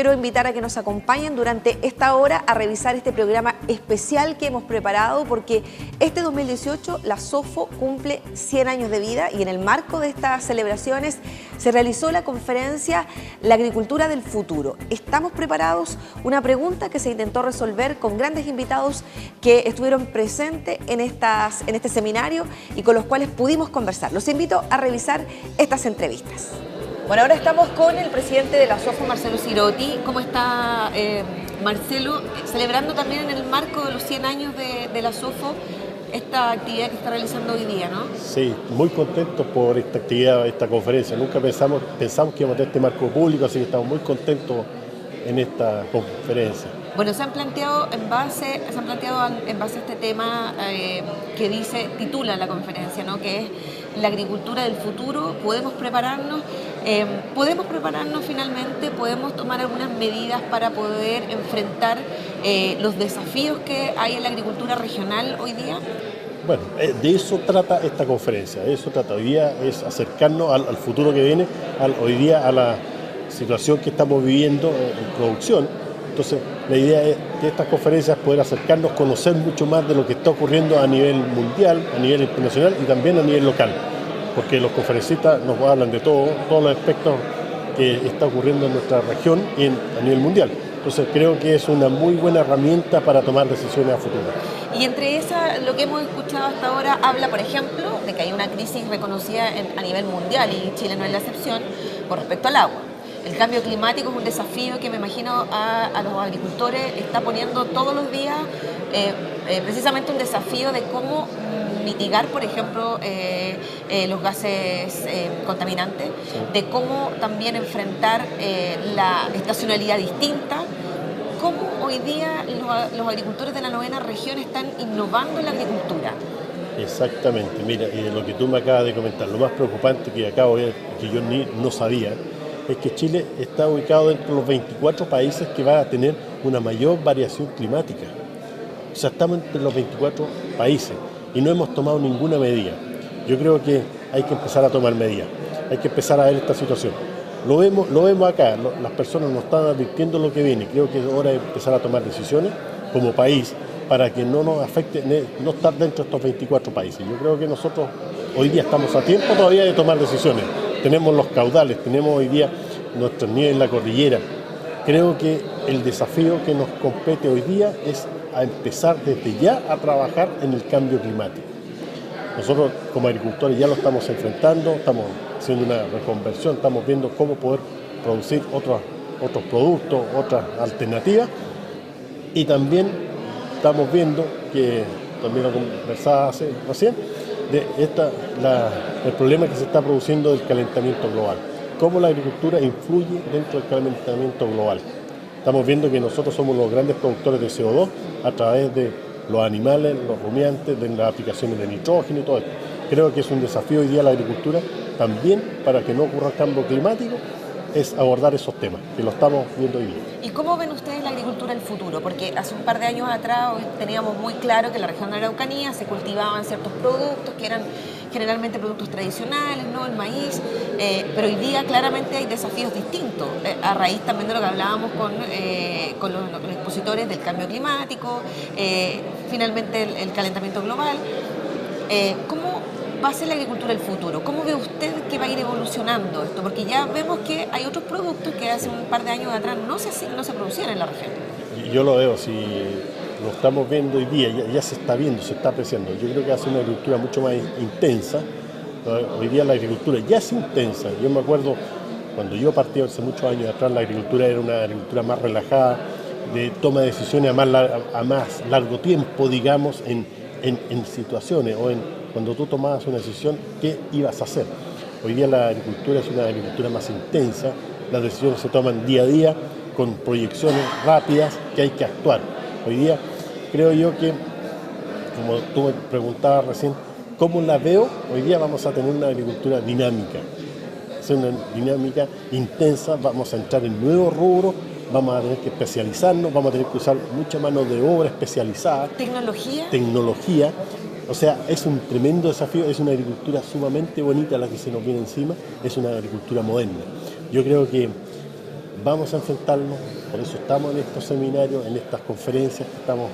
quiero invitar a que nos acompañen durante esta hora a revisar este programa especial que hemos preparado, porque este 2018 la SOFO cumple 100 años de vida y en el marco de estas celebraciones se realizó la conferencia La Agricultura del Futuro. ¿Estamos preparados? Una pregunta que se intentó resolver con grandes invitados que estuvieron presentes en este seminario y con los cuales pudimos conversar. Los invito a revisar estas entrevistas. Bueno, ahora estamos con el presidente de la SOFO, Marcelo Sirotti. ¿Cómo está, Marcelo? Celebrando también en el marco de los 100 años de la SOFO esta actividad que está realizando hoy día, ¿no? Sí, muy contentos por esta actividad, esta conferencia. Nunca pensamos que íbamos a tener este marco público, así que estamos muy contentos en esta conferencia. Bueno, se han planteado en base a este tema que titula la conferencia, ¿no? Que es la agricultura del futuro. Podemos prepararnos finalmente, podemos tomar algunas medidas para poder enfrentar los desafíos que hay en la agricultura regional hoy día. Bueno, de eso trata esta conferencia, de eso trata. Hoy día es acercarnos al futuro que viene, hoy día a la situación que estamos viviendo en producción. Entonces, la idea es que estas conferencias poder acercarnos, conocer mucho más de lo que está ocurriendo a nivel mundial, a nivel internacional y también a nivel local, porque los conferencistas nos hablan de todos los aspectos que está ocurriendo en nuestra región y a nivel mundial. Entonces, creo que es una muy buena herramienta para tomar decisiones a futuro. Y entre esas, lo que hemos escuchado hasta ahora habla, por ejemplo, de que hay una crisis reconocida a nivel mundial, y Chile no es la excepción, con respecto al agua. El cambio climático es un desafío que me imagino a los agricultores está poniendo todos los días, precisamente un desafío de cómo mitigar, por ejemplo, los gases contaminantes, de cómo también enfrentar la estacionalidad distinta, cómo hoy día los agricultores de la 9ª región están innovando en la agricultura. Exactamente, mira, y de lo que tú me acabas de comentar, lo más preocupante que acabo de ver, que yo no sabía, es que Chile está ubicado dentro de los 24 países que van a tener una mayor variación climática. O sea, estamos entre los 24 países y no hemos tomado ninguna medida. Yo creo que hay que empezar a tomar medidas, hay que empezar a ver esta situación. Lo vemos acá, las personas nos están advirtiendo lo que viene. Creo que es hora de empezar a tomar decisiones como país para que no nos afecte no estar dentro de estos 24 países. Yo creo que nosotros hoy día estamos a tiempo todavía de tomar decisiones. Tenemos los caudales, tenemos hoy día nuestros niveles en la cordillera. Creo que el desafío que nos compete hoy día es a empezar desde ya a trabajar en el cambio climático. Nosotros como agricultores ya lo estamos enfrentando, estamos haciendo una reconversión, estamos viendo cómo poder producir otros productos, otras alternativas, y también estamos viendo que, también lo conversaba recién, el problema que se está produciendo del calentamiento global. Cómo la agricultura influye dentro del calentamiento global. Estamos viendo que nosotros somos los grandes productores de CO2 a través de los animales, los rumiantes, de las aplicaciones de nitrógeno y todo esto. Creo que es un desafío hoy día la agricultura también para que no ocurra el cambio climático, es abordar esos temas, que lo estamos viendo hoy día. ¿Y cómo ven ustedes la agricultura del futuro? Porque hace un par de años atrás teníamos muy claro que en la región de Araucanía se cultivaban ciertos productos que eran generalmente productos tradicionales, ¿no? El maíz, pero hoy día claramente hay desafíos distintos, a raíz también de lo que hablábamos con los expositores del cambio climático, finalmente el calentamiento global. ¿Cómo va a ser la agricultura del futuro? ¿Cómo ve usted que va a ir evolucionando esto? Porque ya vemos que hay otros productos que hace un par de años atrás no se producían en la región. Yo lo veo, si lo estamos viendo hoy día, ya se está viendo, se está apreciando. Yo creo que hace una agricultura mucho más intensa. Hoy día la agricultura ya es intensa. Yo me acuerdo cuando yo partí hace muchos años atrás, la agricultura era una agricultura más relajada, de toma de decisiones a más largo tiempo, digamos, en situaciones o cuando tú tomabas una decisión, ¿qué ibas a hacer? Hoy día la agricultura es una agricultura más intensa, las decisiones se toman día a día, con proyecciones rápidas que hay que actuar. Hoy día creo yo que, como tú me preguntabas recién, ¿cómo la veo? Hoy día vamos a tener una agricultura dinámica, es una dinámica intensa, vamos a entrar en nuevos rubros, vamos a tener que especializarnos, vamos a tener que usar mucha mano de obra especializada. Tecnología. O sea, es un tremendo desafío, es una agricultura sumamente bonita la que se nos viene encima, es una agricultura moderna. Yo creo que vamos a enfrentarnos, por eso estamos en estos seminarios, en estas conferencias que estamos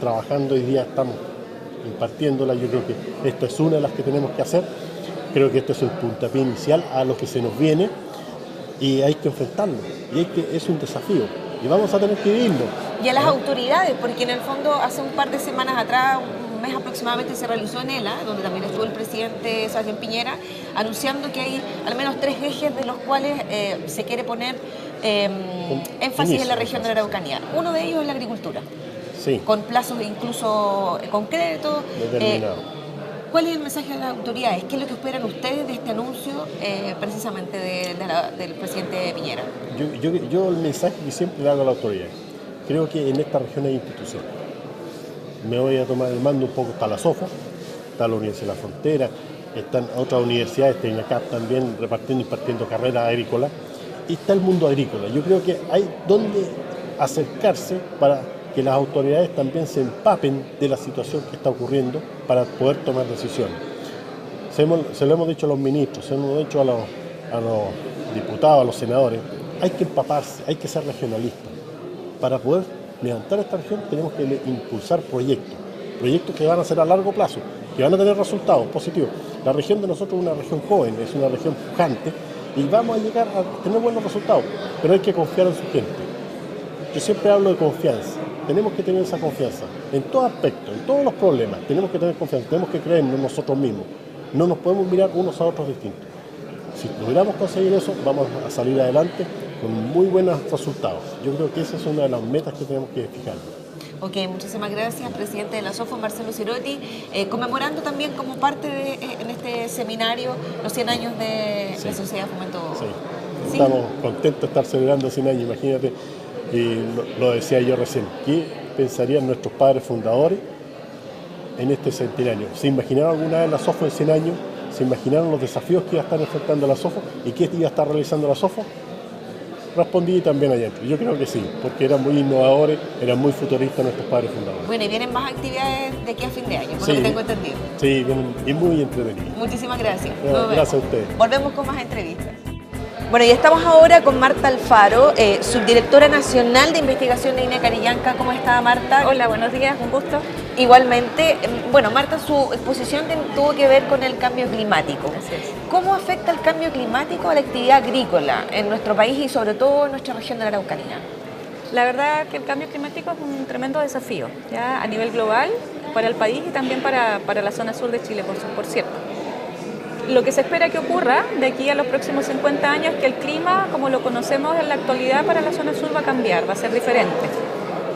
trabajando hoy día, estamos impartiéndolas. Yo creo que esta es una de las que tenemos que hacer. Creo que este es el puntapié inicial a lo que se nos viene y hay que enfrentarlo. Y es un desafío y vamos a tener que vivirlo. Y a las autoridades, porque en el fondo hace un par de semanas atrás, un mes aproximadamente, se realizó en ELA, donde también estuvo el presidente Sebastián Piñera, anunciando que hay al menos 3 ejes de los cuales se quiere poner énfasis en la región de la Araucanía. Uno de ellos es la agricultura, sí, con plazos incluso concretos. ¿Cuál es el mensaje de las autoridades? ¿Qué es lo que esperan ustedes de este anuncio precisamente del presidente Piñera? Yo el mensaje que siempre le hago a la autoridad, creo que en esta región hay instituciones. Me voy a tomar el mando un poco, está la SOFO, está la Universidad de la Frontera, están otras universidades, está INACAP también impartiendo carreras agrícolas, y está el mundo agrícola. Yo creo que hay donde acercarse para que las autoridades también se empapen de la situación que está ocurriendo para poder tomar decisiones. Se lo hemos dicho a los ministros, se lo hemos dicho a los diputados, a los senadores, hay que empaparse, hay que ser regionalistas. Para poder levantar esta región tenemos que impulsar proyectos que van a ser a largo plazo, que van a tener resultados positivos. La región de nosotros es una región joven, es una región pujante y vamos a llegar a tener buenos resultados, pero hay que confiar en su gente. Yo siempre hablo de confianza. Tenemos que tener esa confianza en todo aspecto, en todos los problemas. Tenemos que tener confianza, tenemos que creer en nosotros mismos. No nos podemos mirar unos a otros distintos. Si logramos conseguir eso, vamos a salir adelante con muy buenos resultados. Yo creo que esa es una de las metas que tenemos que fijarnos. Ok, muchísimas gracias, presidente de la SOFO, Marcelo Cirotti, conmemorando también como parte en este seminario los 100 años de la Sociedad de Fomento. Sí. Estamos contentos de estar celebrando 100 años, imagínate. Y lo decía yo recién, ¿qué pensarían nuestros padres fundadores en este centenario? ¿Se imaginaron alguna vez la SOFO en 100 años? ¿Se imaginaron los desafíos que iba a estar enfrentando la SOFO y qué iba a estar realizando la SOFO? Respondí también allá. Yo creo que sí, porque eran muy innovadores, eran muy futuristas nuestros padres fundadores. Bueno, y vienen más actividades de aquí a fin de año, por lo que tengo entendido. Sí, vienen y muy entretenidos. Muchísimas gracias. Gracias a ustedes. Volvemos con más entrevistas. Bueno, y estamos ahora con Marta Alfaro, subdirectora nacional de investigación de INE Carillanca. ¿Cómo está, Marta? Hola, buenos días, un gusto. Igualmente. Bueno, Marta, su exposición tuvo que ver con el cambio climático. Así es. ¿Cómo afecta el cambio climático a la actividad agrícola en nuestro país y sobre todo en nuestra región de la Araucanía? La verdad que el cambio climático es un tremendo desafío, ¿ya? A nivel global, para el país y también para la zona sur de Chile, por cierto. Lo que se espera que ocurra de aquí a los próximos 50 años es que el clima, como lo conocemos en la actualidad para la zona sur, va a cambiar, va a ser diferente.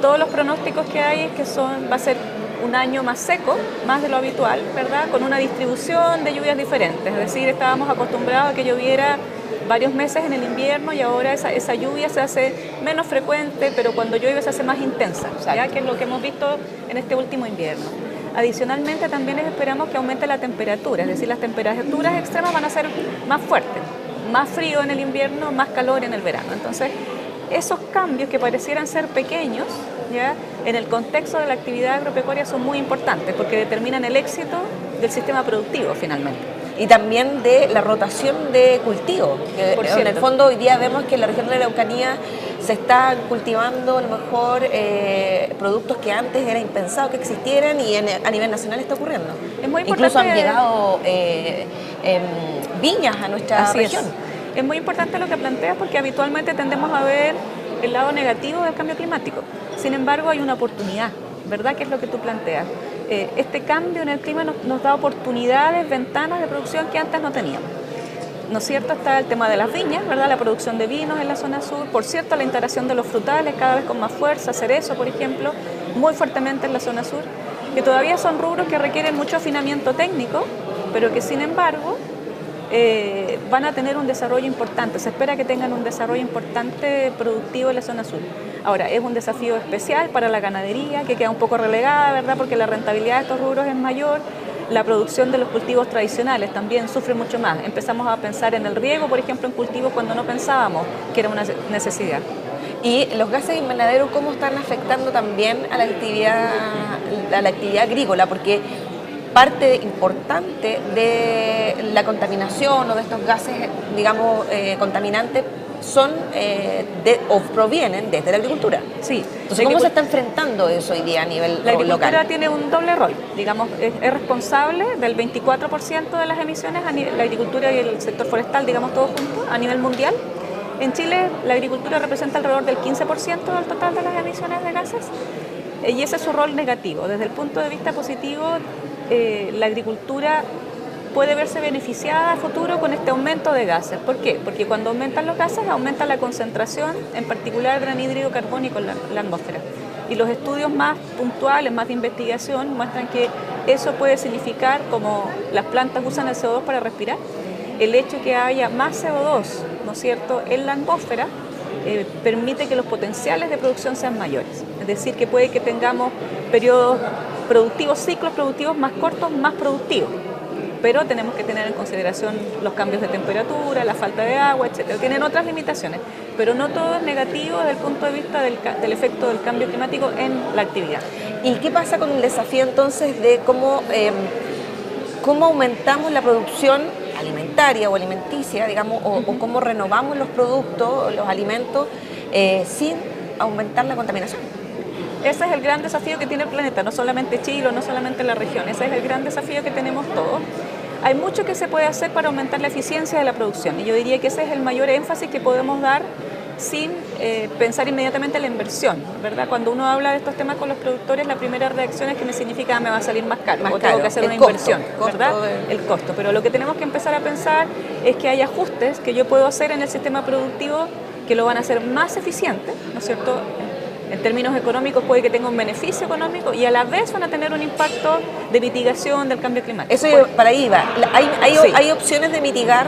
Todos los pronósticos que hay es que va a ser un año más seco, más de lo habitual, ¿verdad? Con una distribución de lluvias diferentes. Es decir, estábamos acostumbrados a que lloviera varios meses en el invierno y ahora esa lluvia se hace menos frecuente, pero cuando llueve se hace más intensa, ¿ya? Que es lo que hemos visto en este último invierno. Adicionalmente también esperamos que aumente la temperatura, es decir, las temperaturas extremas van a ser más fuertes, más frío en el invierno, más calor en el verano. Entonces, esos cambios que parecieran ser pequeños, ¿ya? En el contexto de la actividad agropecuaria son muy importantes porque determinan el éxito del sistema productivo finalmente. Y también de la rotación de cultivo. En el fondo hoy día vemos que en la región de la Araucanía se están cultivando a lo mejor productos que antes era impensado que existieran y a nivel nacional está ocurriendo. Es muy importante. Incluso han llegado viñas a nuestra región. Es muy importante lo que planteas porque habitualmente tendemos a ver el lado negativo del cambio climático. Sin embargo, hay una oportunidad, ¿verdad? Que es lo que tú planteas. Este cambio en el clima nos da oportunidades, ventanas de producción que antes no teníamos. ¿No es cierto? Está el tema de las viñas, ¿verdad? La producción de vinos en la zona sur. Por cierto, la integración de los frutales cada vez con más fuerza, cerezo, por ejemplo, muy fuertemente en la zona sur, que todavía son rubros que requieren mucho afinamiento técnico, pero que sin embargo van a tener un desarrollo importante. Se espera que tengan un desarrollo importante productivo en la zona sur. Ahora, es un desafío especial para la ganadería, que queda un poco relegada, ¿verdad? Porque la rentabilidad de estos rubros es mayor. La producción de los cultivos tradicionales también sufre mucho más. Empezamos a pensar en el riego, por ejemplo, en cultivos cuando no pensábamos que era una necesidad. Y los gases invernaderos, ¿cómo están afectando también a la actividad agrícola? Porque parte importante de la contaminación o de estos gases, digamos, contaminantes son o provienen desde la agricultura. Sí. Entonces, ¿cómo se está enfrentando eso hoy día a nivel La agricultura local? tiene un doble rol, digamos, es responsable del 24% de las emisiones, la agricultura y el sector forestal, digamos, todos juntos, a nivel mundial. En Chile, la agricultura representa alrededor del 15% del total de las emisiones de gases, y ese es su rol negativo. Desde el punto de vista positivo, la agricultura puede verse beneficiada a futuro con este aumento de gases. ¿Por qué? Porque cuando aumentan los gases, aumenta la concentración, en particular del anhídrido carbónico en la atmósfera. Y los estudios más puntuales, más de investigación, muestran que eso puede significar, como las plantas usan el CO2 para respirar, el hecho que haya más CO2, ¿no es cierto?, en la atmósfera, permite que los potenciales de producción sean mayores. Es decir, que puede que tengamos periodos productivos, ciclos productivos más cortos, más productivos. Pero tenemos que tener en consideración los cambios de temperatura, la falta de agua, etc. Tienen otras limitaciones, pero no todo es negativo desde el punto de vista del efecto del cambio climático en la actividad. ¿Y qué pasa con el desafío entonces de cómo aumentamos la producción alimentaria o alimenticia, digamos, o cómo renovamos los productos, los alimentos, sin aumentar la contaminación? Ese es el gran desafío que tiene el planeta, no solamente Chile, no solamente la región, ese es el gran desafío que tenemos todos. Hay mucho que se puede hacer para aumentar la eficiencia de la producción, y yo diría que ese es el mayor énfasis que podemos dar sin pensar inmediatamente en la inversión, ¿verdad? Cuando uno habla de estos temas con los productores, la primera reacción es que me significa me va a salir más caro, tengo que hacer una inversión, ¿verdad? El costo. Pero lo que tenemos que empezar a pensar es que hay ajustes que yo puedo hacer en el sistema productivo que lo van a hacer más eficiente, ¿no es cierto? En términos económicos puede que tenga un beneficio económico y a la vez van a tener un impacto de mitigación del cambio climático. Eso para ahí va. ¿Hay opciones de mitigar?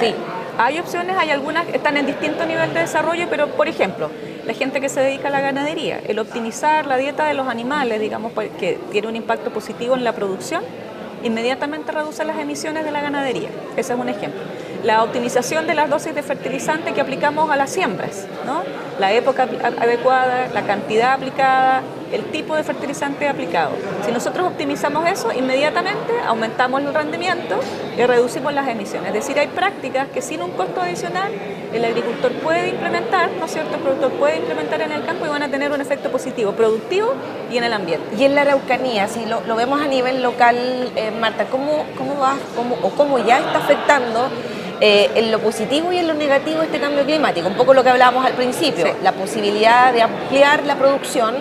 Sí, hay opciones, hay algunas que están en distinto nivel de desarrollo, pero por ejemplo, la gente que se dedica a la ganadería, el optimizar la dieta de los animales, digamos, que tiene un impacto positivo en la producción, inmediatamente reduce las emisiones de la ganadería. Ese es un ejemplo. La optimización de las dosis de fertilizante que aplicamos a las siembras, ¿no? La época adecuada, la cantidad aplicada, el tipo de fertilizante aplicado. Si nosotros optimizamos eso, inmediatamente aumentamos el rendimiento y reducimos las emisiones. Es decir, hay prácticas que sin un costo adicional el agricultor puede implementar, ¿no es cierto?, el productor puede implementar en el campo y van a tener un efecto positivo, productivo y en el ambiente. Y en la Araucanía, si lo vemos a nivel local, Marta, ¿cómo ya está afectando en lo positivo y en lo negativo este cambio climático? Un poco lo que hablábamos al principio, sí. La posibilidad de ampliar la producción,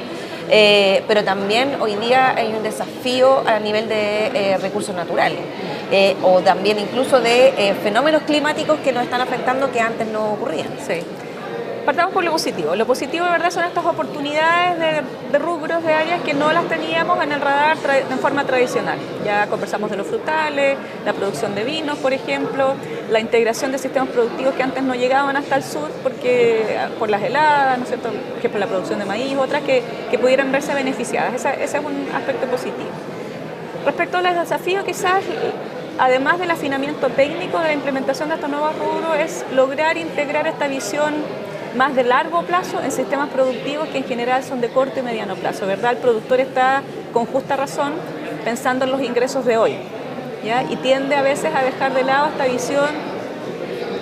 pero también hoy día hay un desafío a nivel de recursos naturales, o también incluso de fenómenos climáticos que nos están afectando que antes no ocurrían. Sí. Partamos por lo positivo. Lo positivo de verdad son estas oportunidades de rubros, de áreas que no las teníamos en el radar en forma tradicional. Ya conversamos de los frutales, la producción de vinos, por ejemplo, la integración de sistemas productivos que antes no llegaban hasta el sur por las heladas, ¿no es cierto?, por ejemplo, la producción de maíz, otras que pudieran verse beneficiadas. Ese es un aspecto positivo. Respecto a los desafíos, quizás, además del afinamiento técnico de la implementación de estos nuevos rubros, es lograr integrar esta visión más de largo plazo en sistemas productivos que en general son de corto y mediano plazo, ¿verdad? El productor está con justa razón pensando en los ingresos de hoy, ¿ya? Y tiende a veces a dejar de lado esta visión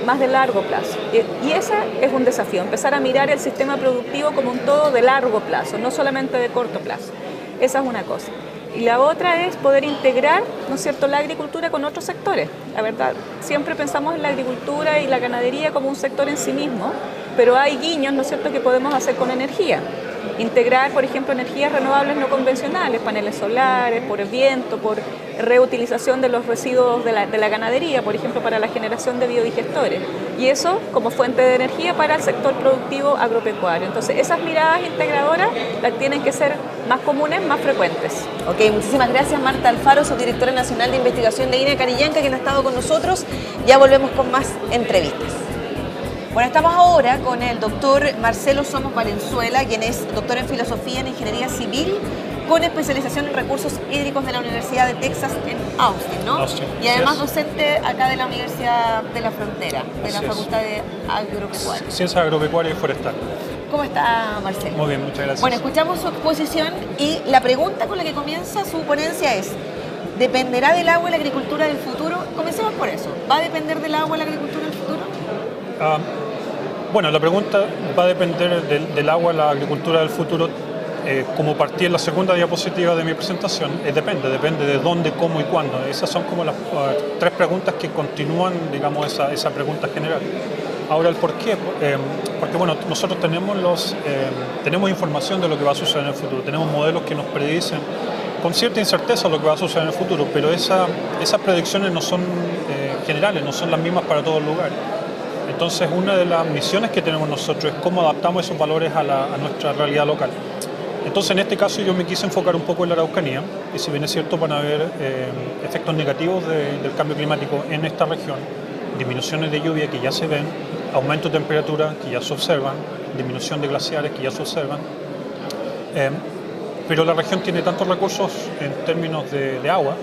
más de largo plazo. Y ese es un desafío, empezar a mirar el sistema productivo como un todo de largo plazo, no solamente de corto plazo. Esa es una cosa. Y la otra es poder integrar, ¿no es cierto?, la agricultura con otros sectores. La verdad, siempre pensamos en la agricultura y la ganadería como un sector en sí mismo, pero hay guiños, ¿no es cierto?, que podemos hacer con energía. Integrar, por ejemplo, energías renovables no convencionales, paneles solares, por el viento, por reutilización de los residuos de la ganadería, por ejemplo, para la generación de biodigestores. Y eso como fuente de energía para el sector productivo agropecuario. Entonces, esas miradas integradoras las tienen que ser más comunes, más frecuentes. Ok, muchísimas gracias, Marta Alfaro, subdirectora nacional de investigación de INA Carillanca, quien ha estado con nosotros. Ya volvemos con más entrevistas. Bueno, estamos ahora con el doctor Marcelo Somos Valenzuela, quien es doctor en filosofía en ingeniería civil, con especialización en recursos hídricos de la Universidad de Texas en Austin, ¿no? Austin, y además docente acá de la Universidad de la Frontera, de la Facultad de Agropecuaria. Ciencia Agropecuaria y Forestal. ¿Cómo está, Marcelo? Muy bien, muchas gracias. Bueno, escuchamos su exposición y la pregunta con la que comienza su ponencia es: ¿dependerá del agua la agricultura del futuro? Comencemos por eso. ¿Va a depender del agua la agricultura del futuro? Bueno, la pregunta va a depender del agua, la agricultura del futuro. Como partí en la segunda diapositiva de mi presentación, depende de dónde, cómo y cuándo. Esas son como las tres preguntas que continúan, digamos, esa pregunta general. Ahora, el por qué, porque bueno, nosotros tenemos información de lo que va a suceder en el futuro, tenemos modelos que nos predicen con cierta incerteza lo que va a suceder en el futuro, pero esas predicciones no son generales, no son las mismas para todos los lugares. Entonces, una de las misiones que tenemos nosotros es cómo adaptamos esos valores a nuestra realidad local. Entonces, en este caso yo me quise enfocar un poco en la Araucanía, y si bien es cierto van a haber efectos negativos del cambio climático en esta región, disminuciones de lluvia que ya se ven, aumento de temperatura que ya se observan, disminución de glaciares que ya se observan, pero la región tiene tantos recursos en términos de agua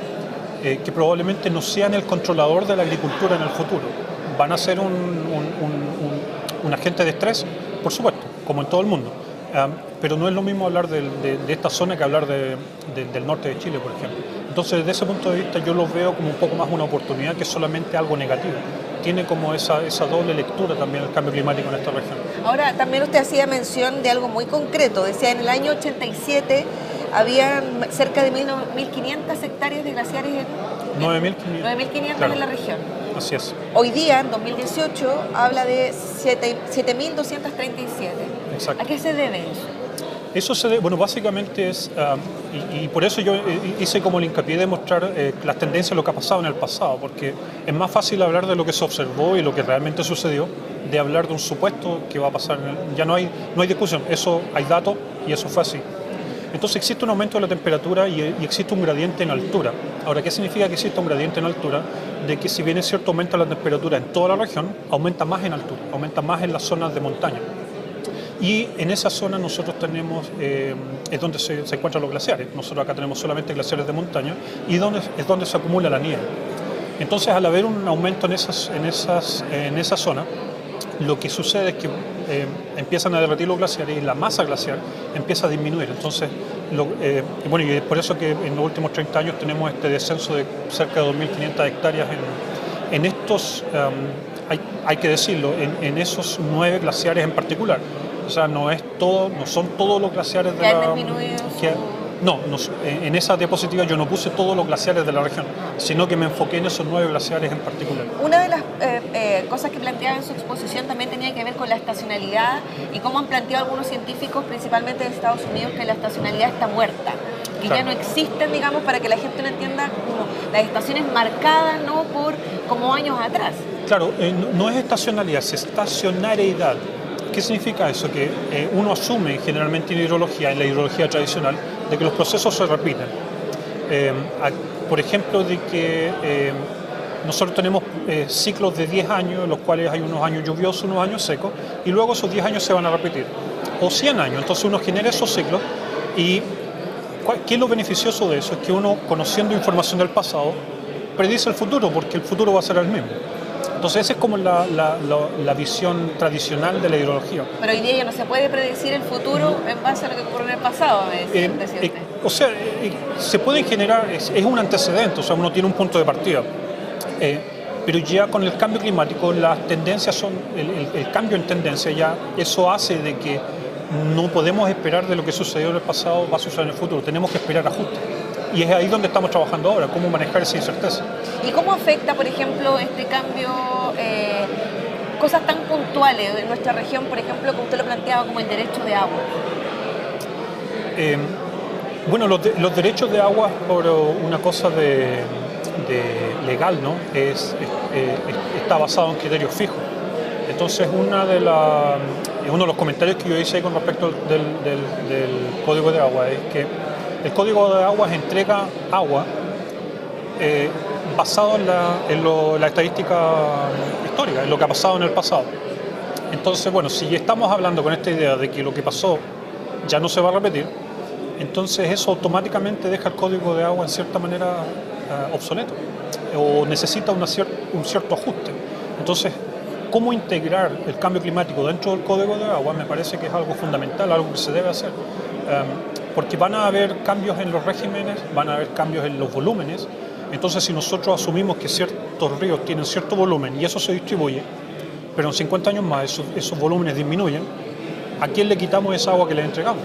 que probablemente no sean el controlador de la agricultura en el futuro. Van a ser un agente de estrés, por supuesto, como en todo el mundo. Pero no es lo mismo hablar de esta zona que hablar del norte de Chile, por ejemplo. Entonces, desde ese punto de vista, yo lo veo como un poco más una oportunidad que solamente algo negativo. Tiene como esa doble lectura también el cambio climático en esta región. Ahora, también usted hacía mención de algo muy concreto. Decía, en el año 87 había cerca de 1.500 hectáreas de glaciares. 9.500 claro, en la región. Así es. Hoy día, en 2018, habla de 7.237. Exacto. ¿A qué se debe eso? Eso se debe, bueno, básicamente es, y por eso yo hice como el hincapié de mostrar las tendencias de lo que ha pasado en el pasado, porque es más fácil hablar de lo que se observó y lo que realmente sucedió, de hablar de un supuesto que va a pasar. Ya no hay discusión, eso hay datos y eso fue así. Entonces existe un aumento de la temperatura y existe un gradiente en altura. Ahora, ¿qué significa que existe un gradiente en altura? De que si bien es cierto aumenta la temperatura en toda la región, aumenta más en altura, aumenta más en las zonas de montaña. Y en esa zona nosotros tenemos, es donde se encuentran los glaciares. Nosotros acá tenemos solamente glaciares de montaña y es donde se acumula la nieve. Entonces, al haber un aumento en esa zona, lo que sucede es que empiezan a derretir los glaciares y la masa glaciar empieza a disminuir. Entonces, bueno, y es por eso que en los últimos 30 años tenemos este descenso de cerca de 2.500 hectáreas en estos, hay que decirlo, en esos 9 glaciares en particular. O sea, no son todos los glaciares de la... No, en esa diapositiva yo no puse todos los glaciares de la región, sino que me enfoqué en esos 9 glaciares en particular. Una de las cosas que planteaba en su exposición también tenía que ver con la estacionalidad y cómo han planteado algunos científicos, principalmente de Estados Unidos, que la estacionalidad está muerta, que claro, ya no existen, digamos, para que la gente no entienda como las estaciones marcadas, ¿no?, por como años atrás. Claro, no es estacionalidad, es estacionariedad. ¿Qué significa eso? Que uno asume generalmente en la hidrología tradicional, de que los procesos se repiten. Por ejemplo, de que nosotros tenemos ciclos de 10 años, en los cuales hay unos años lluviosos, unos años secos, y luego esos 10 años se van a repetir. O 100 años, entonces uno genera esos ciclos, y ¿qué es lo beneficioso de eso? Es que uno, conociendo información del pasado, predice el futuro, porque el futuro va a ser el mismo. Entonces esa es como la visión tradicional de la hidrología. Pero hoy día ya no se puede predecir el futuro en base a lo que ocurre en el pasado, o sea, se puede generar, es un antecedente, o sea, uno tiene un punto de partida. Pero ya con el cambio climático, las tendencias son, el cambio en tendencia ya, eso hace de que no podemos esperar de lo que sucedió en el pasado, va a suceder en el futuro, tenemos que esperar ajustes. Y es ahí donde estamos trabajando ahora, cómo manejar esa incerteza. ¿Y cómo afecta, por ejemplo, este cambio, cosas tan puntuales de nuestra región, por ejemplo, como usted lo planteaba, como el derecho de agua? Bueno, los derechos de agua, por una cosa legal, ¿no? Está basado en criterios fijos. Entonces, uno de los comentarios que yo hice con respecto del Código de Agua es que el Código de Aguas entrega agua basado en la estadística histórica, en lo que ha pasado en el pasado. Entonces, bueno, si estamos hablando con esta idea de que lo que pasó ya no se va a repetir, entonces eso automáticamente deja el Código de Agua en cierta manera obsoleto o necesita un cierto ajuste. Entonces, cómo integrar el cambio climático dentro del Código de Agua me parece que es algo fundamental, algo que se debe hacer. Porque van a haber cambios en los regímenes, van a haber cambios en los volúmenes. Entonces, si nosotros asumimos que ciertos ríos tienen cierto volumen y eso se distribuye, pero en 50 años más esos volúmenes disminuyen, ¿a quién le quitamos esa agua que le entregamos?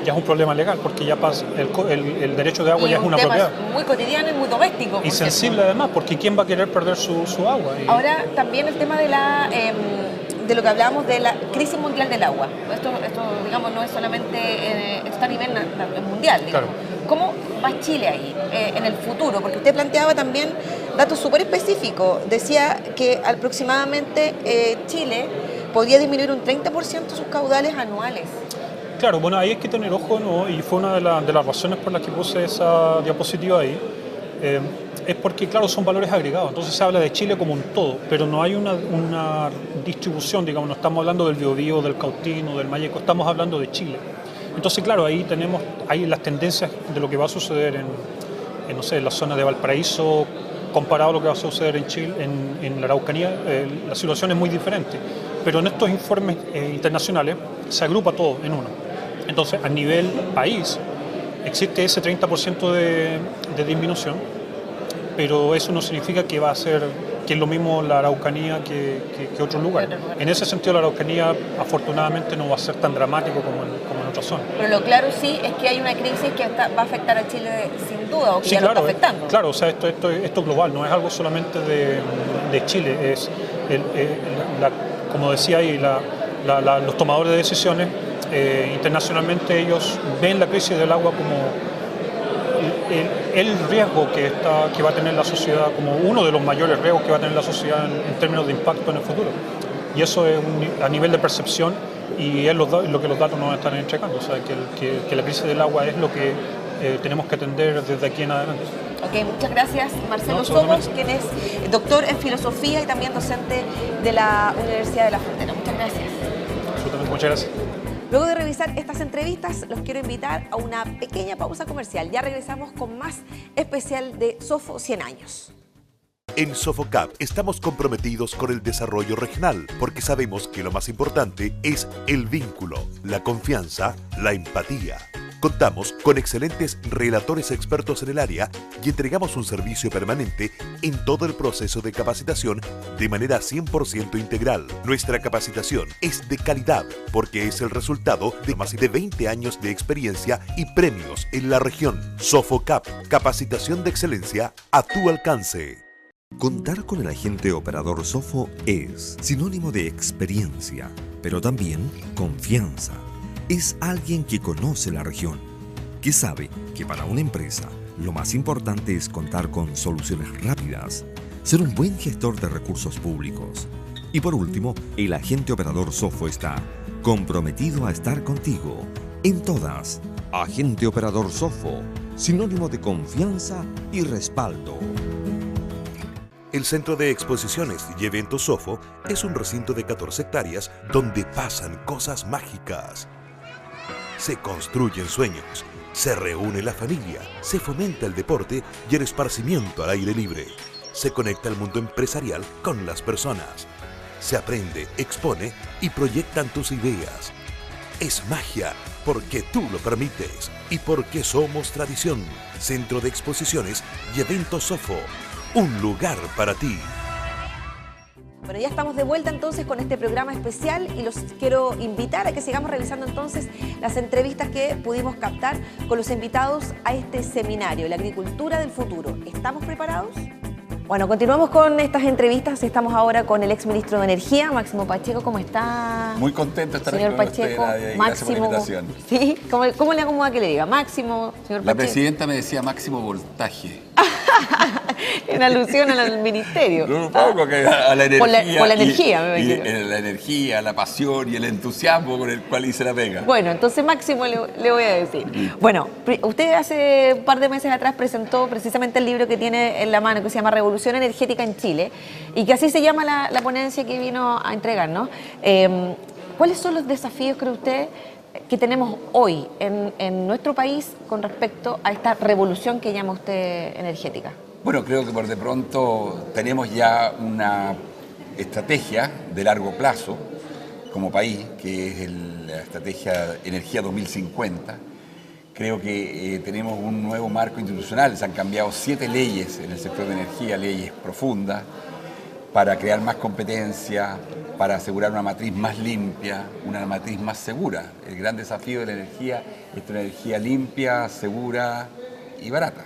Ya es un problema legal, porque ya pasa el derecho de agua ya es una propiedad. Muy cotidiano y muy doméstico. Y sensible además, porque ¿quién va a querer perder su agua? Ahora también el tema de de lo que hablábamos de la crisis mundial del agua. Esto digamos, no es solamente, esto a nivel mundial, digamos. Claro. ¿Cómo va Chile ahí en el futuro? Porque usted planteaba también datos súper específicos. Decía que aproximadamente Chile podría disminuir un 30% sus caudales anuales. Claro, bueno, ahí hay que tener ojo, ¿no? Y fue una de las razones por las que puse esa diapositiva ahí. Es porque, claro, son valores agregados. Entonces se habla de Chile como un todo, pero no hay una distribución, digamos, no estamos hablando del Biobío, del Cautín o del Mayeco, estamos hablando de Chile. Entonces, claro, ahí tenemos las tendencias de lo que va a suceder no sé, en la zona de Valparaíso, comparado a lo que va a suceder en Chile, en la Araucanía, la situación es muy diferente. Pero en estos informes internacionales se agrupa todo en uno. Entonces, a nivel país, existe ese 30% de disminución, pero eso no significa que va a ser, que es lo mismo la Araucanía que otros lugares. En ese sentido, la Araucanía, afortunadamente, no va a ser tan dramático como en otras zonas. Pero lo claro sí es que hay una crisis que va a afectar a Chile sin duda, o que sí, ya claro, lo está afectando. Claro, o sea, esto es global, no es algo solamente de Chile, es como decía ahí, los tomadores de decisiones internacionalmente ellos ven la crisis del agua como el riesgo que va a tener la sociedad, como uno de los mayores riesgos que va a tener la sociedad en términos de impacto en el futuro. Y eso es a nivel de percepción y es lo que los datos nos están entregando, o sea, que la crisis del agua es lo que tenemos que atender desde aquí en adelante. Ok, muchas gracias Marcelo Somos, quien es doctor en filosofía y también docente de la Universidad de la Frontera. Muchas gracias. Absolutamente, muchas gracias. Luego de revisar estas entrevistas, los quiero invitar a una pequeña pausa comercial. Ya regresamos con más especial de Sofo 100 años. En Sofocap estamos comprometidos con el desarrollo regional porque sabemos que lo más importante es el vínculo, la confianza, la empatía. Contamos con excelentes relatores expertos en el área y entregamos un servicio permanente en todo el proceso de capacitación de manera 100% integral. Nuestra capacitación es de calidad porque es el resultado de más de 20 años de experiencia y premios en la región. Sofocap, capacitación de excelencia a tu alcance. Contar con el agente operador Sofo es sinónimo de experiencia, pero también confianza. Es alguien que conoce la región, que sabe que para una empresa lo más importante es contar con soluciones rápidas, ser un buen gestor de recursos públicos. Y por último, el agente operador Sofo está comprometido a estar contigo en todas. Agente operador Sofo, sinónimo de confianza y respaldo. El Centro de Exposiciones y Eventos Sofo es un recinto de 14 hectáreas donde pasan cosas mágicas. Se construyen sueños, se reúne la familia, se fomenta el deporte y el esparcimiento al aire libre. Se conecta el mundo empresarial con las personas. Se aprende, expone y proyectan tus ideas. Es magia porque tú lo permites y porque somos tradición. Centro de Exposiciones y Eventos Sofo. Un lugar para ti. Bueno, ya estamos de vuelta entonces con este programa especial y los quiero invitar a que sigamos revisando entonces las entrevistas que pudimos captar con los invitados a este seminario, la agricultura del futuro. ¿Estamos preparados? Bueno, continuamos con estas entrevistas. Estamos ahora con el exministro de Energía, Máximo Pacheco. ¿Cómo está? Muy contento de estar señor con Pacheco, usted, Máximo. ¿Sí? ¿Cómo le acomoda que le diga? Máximo, señor Pacheco. La presidenta me decía máximo voltaje. En alusión al ministerio. Un poco que a la energía. Por la energía, me imagino. Y la energía, la pasión y el entusiasmo con el cual hice la pega. Bueno, entonces Máximo le voy a decir. Bueno, usted hace un par de meses atrás presentó precisamente el libro que tiene en la mano, que se llama Revolución Energética en Chile, y que así se llama la ponencia que vino a entregar, ¿no? ¿Cuáles son los desafíos, cree usted, que tenemos hoy en nuestro país con respecto a esta revolución que llama usted energética? Bueno, creo que por de pronto tenemos ya una estrategia de largo plazo como país, que es la estrategia Energía 2050. Creo que tenemos un nuevo marco institucional, se han cambiado 7 leyes en el sector de energía, leyes profundas, para crear más competencia, para asegurar una matriz más limpia, una matriz más segura. El gran desafío de la energía es una energía limpia, segura y barata.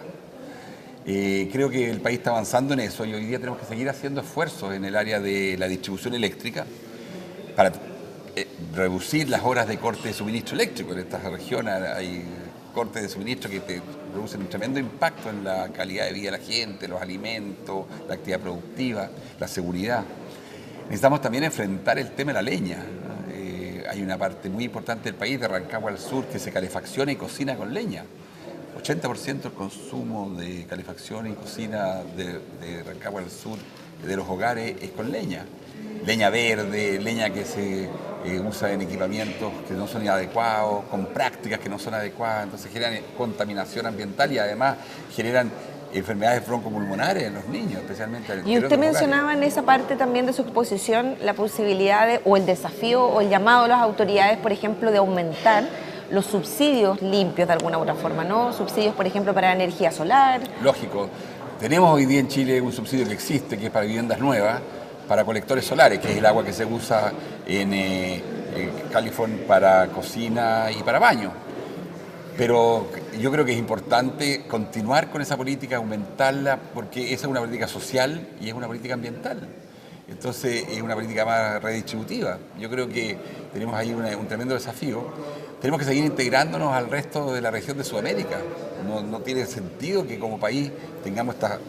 Creo que el país está avanzando en eso y hoy día tenemos que seguir haciendo esfuerzos en el área de la distribución eléctrica para reducir las horas de corte de suministro eléctrico. En estas regiones hay cortes de suministro que te producen un tremendo impacto en la calidad de vida de la gente, los alimentos, la actividad productiva, la seguridad. Necesitamos también enfrentar el tema de la leña. Hay una parte muy importante del país, de Rancagua al sur, que se calefacciona y cocina con leña. 80% del consumo de calefacción y cocina de Rancagua al sur de los hogares es con leña. Leña verde, leña que se usa en equipamientos que no son adecuados, con prácticas que no son adecuadas, entonces generan contaminación ambiental y además generan enfermedades broncopulmonares en los niños, especialmente al interior. Y usted mencionaba en esa parte también de su exposición la posibilidad o el desafío o el llamado a las autoridades, por ejemplo, de aumentar los subsidios limpios de alguna u otra forma, ¿no? Subsidios, por ejemplo, para energía solar. Lógico. Tenemos hoy día en Chile un subsidio que existe, que es para viviendas nuevas, para colectores solares, que es el agua que se usa en California para cocina y para baño. Pero yo creo que es importante continuar con esa política, aumentarla, porque esa es una política social y es una política ambiental. Entonces es una política más redistributiva. Yo creo que tenemos ahí un tremendo desafío. Tenemos que seguir integrándonos al resto de la región de Sudamérica. No tiene sentido que como país tengamos esta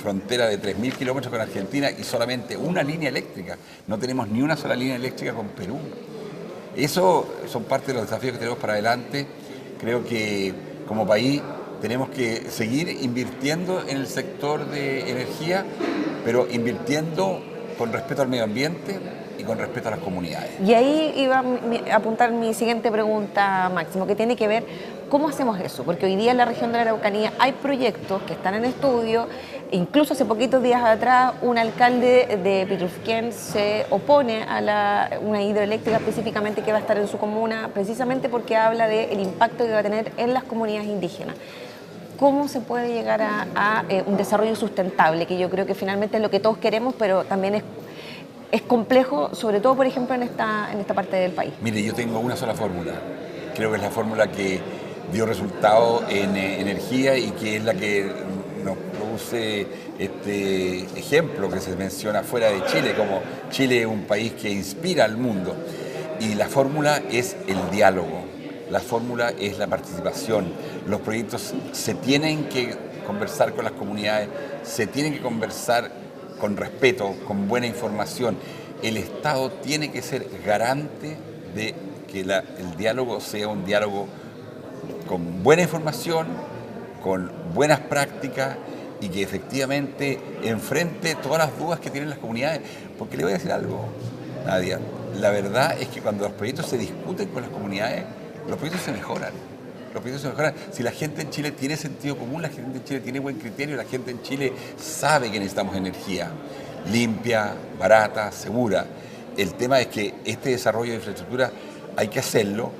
frontera de 3.000 kilómetros con Argentina y solamente una línea eléctrica. No tenemos ni una sola línea eléctrica con Perú. Eso son parte de los desafíos que tenemos para adelante. Creo que como país tenemos que seguir invirtiendo en el sector de energía, pero invirtiendo con respeto al medio ambiente y con respeto a las comunidades. Y ahí iba a apuntar mi siguiente pregunta, Máximo, que tiene que ver cómo hacemos eso, porque hoy día en la región de la Araucanía hay proyectos que están en estudio. Incluso hace poquitos días atrás un alcalde de Pitrufquén se opone a una hidroeléctrica específicamente que va a estar en su comuna, precisamente porque habla del impacto que va a tener en las comunidades indígenas. ¿Cómo se puede llegar a un desarrollo sustentable? Que yo creo que finalmente es lo que todos queremos, pero también es complejo, sobre todo, por ejemplo, en esta parte del país. Mire, yo tengo una sola fórmula. Creo que es la fórmula que dio resultado en energía y que es la que nos produce este ejemplo que se menciona fuera de Chile, como Chile es un país que inspira al mundo. Y la fórmula es el diálogo, la fórmula es la participación. Los proyectos se tienen que conversar con las comunidades, se tienen que conversar con respeto, con buena información. El Estado tiene que ser garante de que el diálogo sea un diálogo con buena información, con buenas prácticas y que efectivamente enfrente todas las dudas que tienen las comunidades. Porque le voy a decir algo, Nadia, la verdad es que cuando los proyectos se discuten con las comunidades, los proyectos se mejoran. Los proyectos se mejoran. Si la gente en Chile tiene sentido común, la gente en Chile tiene buen criterio, la gente en Chile sabe que necesitamos energía limpia, barata, segura. El tema es que este desarrollo de infraestructura hay que hacerlo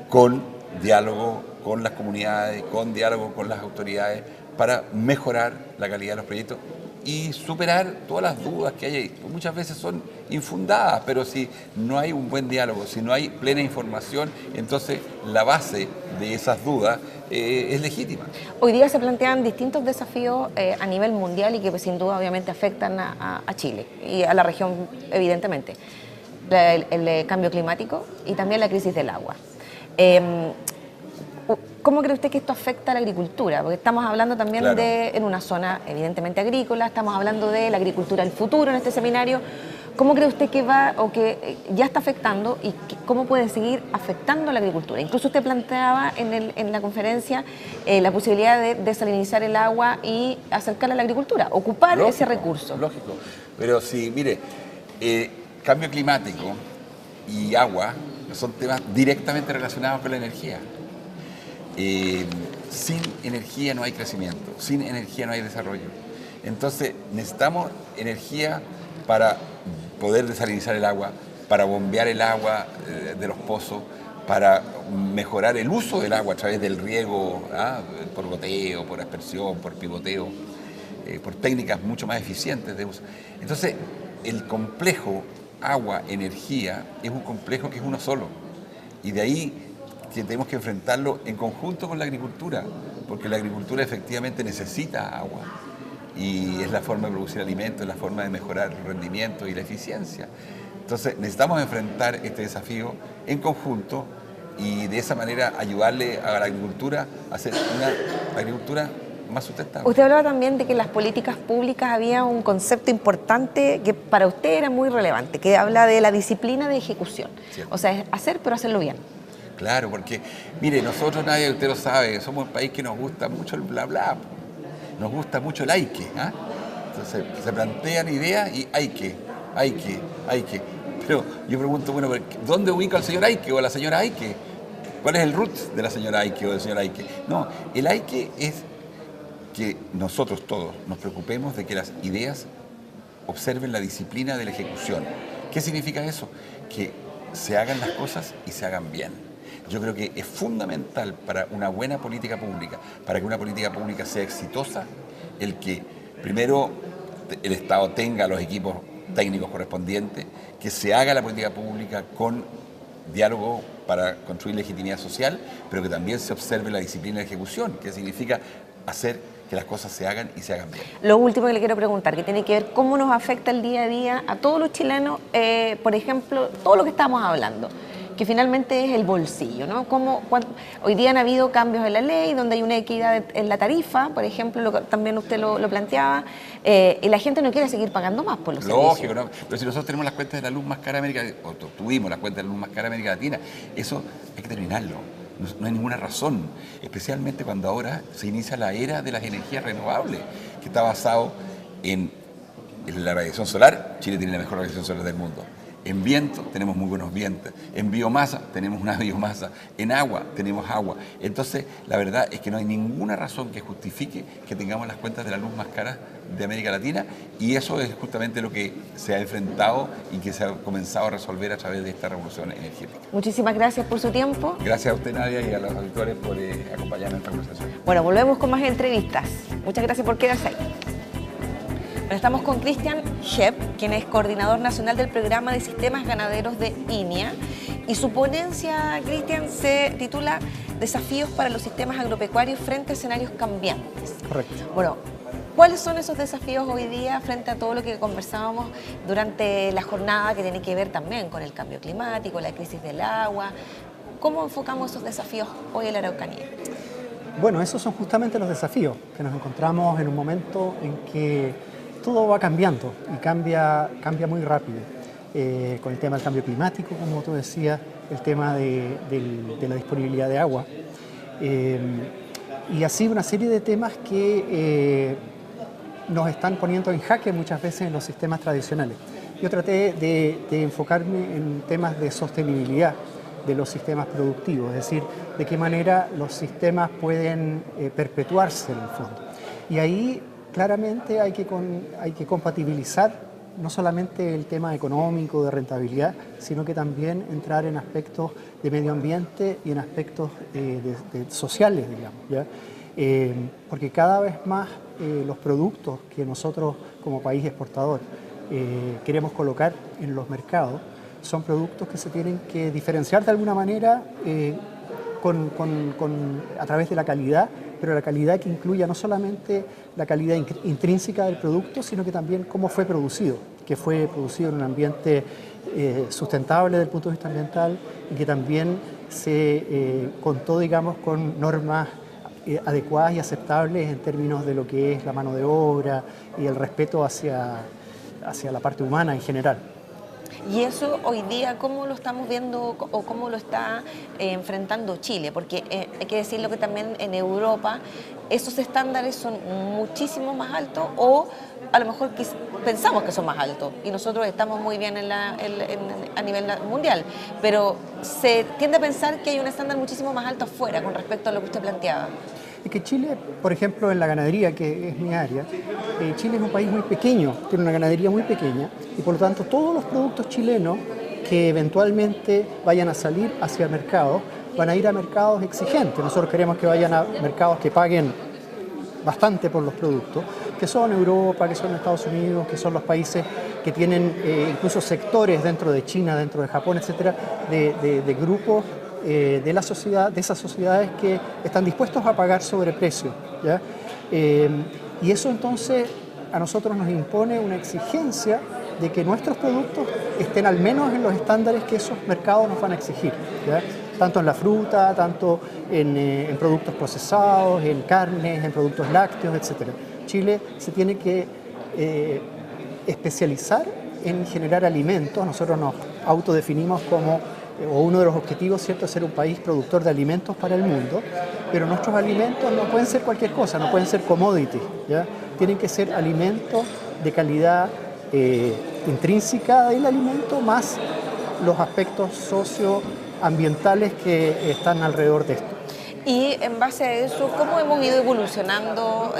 con diálogo con las comunidades, con diálogo con las autoridades para mejorar la calidad de los proyectos y superar todas las dudas que hay ahí. Muchas veces son infundadas, pero si no hay un buen diálogo, si no hay plena información, entonces la base de esas dudas es legítima. Hoy día se plantean distintos desafíos a nivel mundial y que sin duda obviamente afectan a Chile y a la región evidentemente. El cambio climático y también la crisis del agua. ¿Cómo cree usted que esto afecta a la agricultura? Porque estamos hablando también Claro. en una zona evidentemente agrícola, estamos hablando de la agricultura del futuro en este seminario. ¿Cómo cree usted que va o que ya está afectando y cómo puede seguir afectando a la agricultura? Incluso usted planteaba en la conferencia la posibilidad de desalinizar el agua y acercarla a la agricultura, ocupar ese recurso. Lógico, pero sí, mire, cambio climático y agua son temas directamente relacionados con la energía. Sin energía no hay crecimiento, sin energía no hay desarrollo. Entonces necesitamos energía para poder desalinizar el agua, para bombear el agua de los pozos, para mejorar el uso del agua a través del riego, por goteo, por aspersión, por pivoteo. por técnicas mucho más eficientes de uso. Entonces, el complejo agua-energía es un complejo que es uno solo. Y de ahí que tenemos que enfrentarlo en conjunto con la agricultura, porque la agricultura efectivamente necesita agua. Y es la forma de producir alimentos, es la forma de mejorar el rendimiento y la eficiencia. Entonces, necesitamos enfrentar este desafío en conjunto y de esa manera ayudarle a la agricultura a hacer una agricultura más sustentable. Usted hablaba también de que en las políticas públicas había un concepto importante que para usted era muy relevante, que habla de la disciplina de ejecución. Cierto. O sea, es hacer, pero hacerlo bien. Claro, porque, mire, nosotros, nadie de usted lo sabe, somos un país que nos gusta mucho el bla bla, nos gusta mucho el hay que. ¿Ah? Entonces, se plantean ideas y hay que. Pero yo pregunto, bueno, ¿dónde ubica al señor Aike o a la señora Aike? ¿Cuál es el root de la señora Aike o del señor Aike? No, el Aike es que nosotros todos nos preocupemos de que las ideas observen la disciplina de la ejecución. ¿Qué significa eso? Que se hagan las cosas y se hagan bien. Yo creo que es fundamental para una buena política pública, para que una política pública sea exitosa, el que primero el Estado tenga los equipos técnicos correspondientes, que se haga la política pública con diálogo para construir legitimidad social, pero que también se observe la disciplina de ejecución, que significa hacer que las cosas se hagan y se hagan bien. Lo último que le quiero preguntar, que tiene que ver cómo nos afecta el día a día a todos los chilenos, por ejemplo, todo lo que estamos hablando, que finalmente es el bolsillo, ¿no? Hoy día han habido cambios en la ley, donde hay una equidad en la tarifa, por ejemplo, también usted lo planteaba, y la gente no quiere seguir pagando más por los servicios. Lógico, ¿no? Pero si nosotros tenemos las cuentas de la luz más cara de América, o tuvimos las cuentas de la luz más cara de América Latina, eso hay que terminarlo. No hay ninguna razón, especialmente cuando ahora se inicia la era de las energías renovables, que está basado en la radiación solar. Chile tiene la mejor radiación solar del mundo. En viento tenemos muy buenos vientos, en biomasa tenemos una biomasa, en agua tenemos agua. Entonces, la verdad es que no hay ninguna razón que justifique que tengamos las cuentas de la luz más caras de América Latina, y eso es justamente lo que se ha enfrentado y que se ha comenzado a resolver a través de esta revolución energética. Muchísimas gracias por su tiempo. Gracias a usted, Nadia, y a los auditores por acompañarnos en esta conversación. Bueno, volvemos con más entrevistas. Muchas gracias por quedarse ahí. Estamos con Cristian Shepp, quien es coordinador nacional del programa de sistemas ganaderos de INEA, y su ponencia, Cristian, se titula Desafíos para los sistemas agropecuarios frente a escenarios cambiantes. Correcto. Bueno, ¿cuáles son esos desafíos hoy día frente a todo lo que conversábamos durante la jornada, que tiene que ver también con el cambio climático, la crisis del agua? ¿Cómo enfocamos esos desafíos hoy en la Araucanía? Bueno, esos son justamente los desafíos, que nos encontramos en un momento en que todo va cambiando y cambia muy rápido. Con el tema del cambio climático, como tú decías, el tema de la disponibilidad de agua. Y así una serie de temas que nos están poniendo en jaque muchas veces en los sistemas tradicionales. Yo traté de enfocarme en temas de sostenibilidad de los sistemas productivos, es decir, de qué manera los sistemas pueden perpetuarse en el fondo. Y ahí claramente hay que compatibilizar no solamente el tema económico, de rentabilidad, sino que también entrar en aspectos de medio ambiente y en aspectos sociales, digamos, ¿ya? Porque cada vez más los productos que nosotros como país exportador queremos colocar en los mercados son productos que se tienen que diferenciar de alguna manera a través de la calidad, pero la calidad que incluya no solamente la calidad intrínseca del producto, sino que también cómo fue producido, que fue producido en un ambiente sustentable desde el punto de vista ambiental y que también se contó, digamos, con normas adecuadas y aceptables en términos de lo que es la mano de obra y el respeto hacia la parte humana en general. Y eso hoy día, ¿cómo lo estamos viendo o cómo lo está enfrentando Chile? Porque hay que decirlo que también en Europa esos estándares son muchísimo más altos, o a lo mejor pensamos que son más altos y nosotros estamos muy bien a nivel mundial, pero se tiende a pensar que hay un estándar muchísimo más alto afuera con respecto a lo que usted planteaba. Es que Chile, por ejemplo, en la ganadería, que es mi área, Chile es un país muy pequeño, tiene una ganadería muy pequeña, y por lo tanto todos los productos chilenos que eventualmente vayan a salir hacia el mercado van a ir a mercados exigentes. Nosotros queremos que vayan a mercados que paguen bastante por los productos, que son Europa, que son Estados Unidos, que son los países que tienen incluso sectores dentro de China, dentro de Japón, etcétera, de grupos de la sociedad, de esas sociedades que están dispuestos a pagar sobreprecio, ¿ya? Y eso entonces a nosotros nos impone una exigencia de que nuestros productos estén al menos en los estándares que esos mercados nos van a exigir, ¿ya? Tanto en la fruta, tanto en productos procesados, en carnes, en productos lácteos, etc. Chile se tiene que especializar en generar alimentos. Nosotros nos autodefinimos como, o uno de los objetivos, ¿cierto?, es ser un país productor de alimentos para el mundo, pero nuestros alimentos no pueden ser cualquier cosa, no pueden ser commodities, ¿ya? Tienen que ser alimentos de calidad intrínseca del alimento, más los aspectos socioambientales que están alrededor de esto. Y en base a eso, ¿cómo hemos ido evolucionando,